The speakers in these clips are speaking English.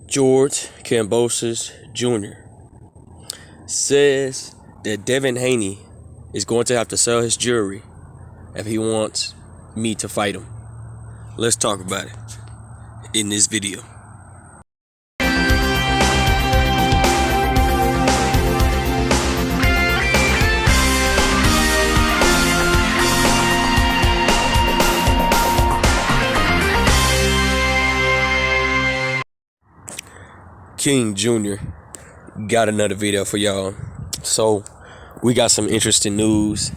George Kambosos Jr. says that Devin Haney is going to have to sell his jewelry if he wants me to fight him. Let's talk about it in this video. King Jr. got another video for y'all. So we got some interesting news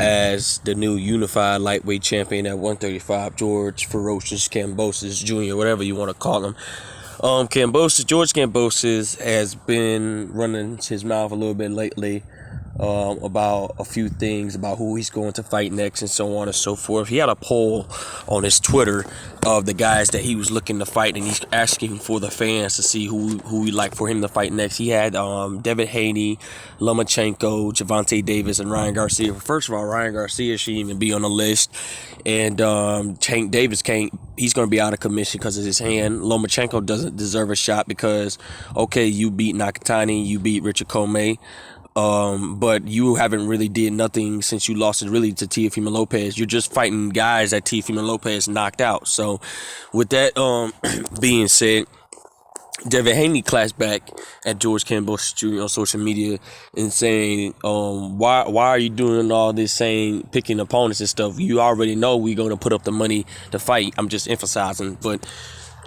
as the new unified lightweight champion at 135, George Ferocious Kambosos Jr., whatever you want to call him. George Kambosos has been running his mouth a little bit lately about a few things about who he's going to fight next and so on and so forth. He had a poll on his Twitter of the guys that he was looking to fight, and he's asking for the fans to see who he'd like for him to fight next. He had Devin Haney, Lomachenko, Gervonta Davis, and Ryan Garcia. First of all, Ryan Garcia shouldn't even be on the list, and Tank Davis he's going to be out of commission because of his hand. Lomachenko doesn't deserve a shot because, okay, you beat Nakatani, you beat Richard Comey, but you haven't really did nothing since you lost it really to Teofimo Lopez. You're just fighting guys that Teofimo Lopez knocked out. So with that being said, Devin Haney clashed back at George Kambosos Jr. on social media and saying, why are you doing all this, saying picking opponents and stuff? You already know we're going to put up the money to fight. I'm just emphasizing. But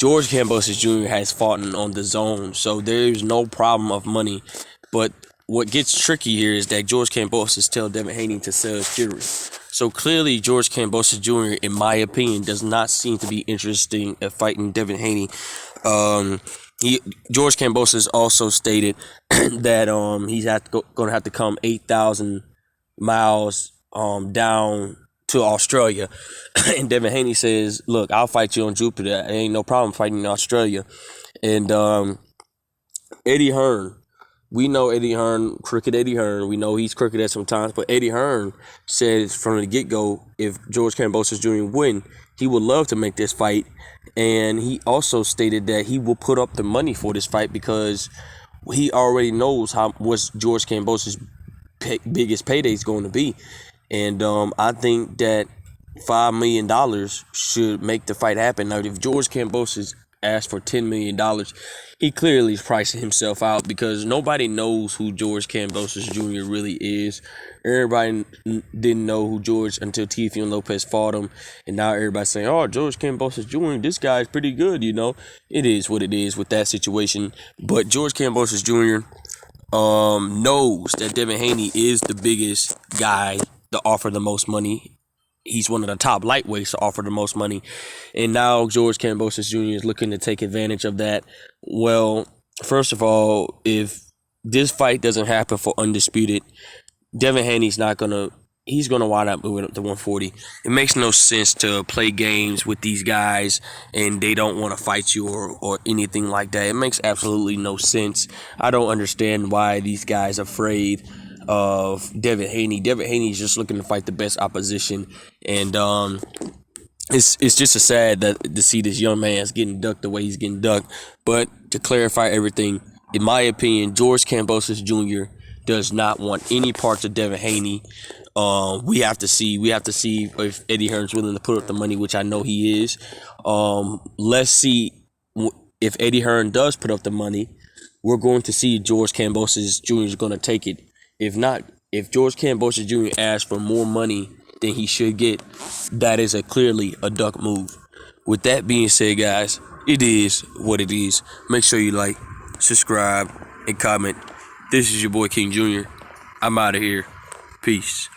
George Kambosos Jr. has fought on the zone, so there's no problem of money. But what gets tricky here is that George Kambosos tells Devin Haney to sell his jewelry. So clearly, George Kambosos Jr., in my opinion, does not seem to be interested in fighting Devin Haney. George Kambosos also stated that he's going to have to come 8,000 miles down to Australia. And Devin Haney says, look, I'll fight you on Jupiter. There ain't no problem fighting in Australia. And Eddie Hearn. We know Eddie Hearn, crooked Eddie Hearn. We know he's crooked at some times, but Eddie Hearn said from the get-go, if George Kambosos Jr. win, he would love to make this fight. And he also stated that he will put up the money for this fight because he already knows what George Kambosos' biggest payday is going to be. And I think that $5 million should make the fight happen. Now, if George Kambosos asked for $10 million, he clearly is pricing himself out because nobody knows who George Kambosos Jr. really is. Everybody didn't know who George until Teofimo Lopez fought him, and now everybody's saying, oh, George Kambosos Jr., this guy's pretty good, you know. It is what it is with that situation. But George Kambosos Jr. Knows that Devin Haney is the biggest guy to offer the most money. He's one of the top lightweights to offer the most money. And now George Kambosos Jr. is looking to take advantage of that. Well, first of all, if this fight doesn't happen for Undisputed, Devin Haney's he's going to wind up moving up to 140. It makes no sense to play games with these guys and they don't want to fight you or anything like that. It makes absolutely no sense. I don't understand why these guys are afraid of Devin Haney. Devin Haney is just looking to fight the best opposition, and it's just a sad to see this young man is getting ducked the way he's getting ducked. But to clarify everything, in my opinion, George Kambosos Jr. does not want any parts of Devin Haney. We have to see if Eddie Hearn's willing to put up the money, which I know he is. Let's see if Eddie Hearn does put up the money. We're going to see George Kambosos Jr. is going to take it. If not, if George Kambosos Jr. asks for more money than he should get, that is clearly a duck move. With that being said, guys, it is what it is. Make sure you like, subscribe, and comment. This is your boy King Jr. I'm out of here. Peace.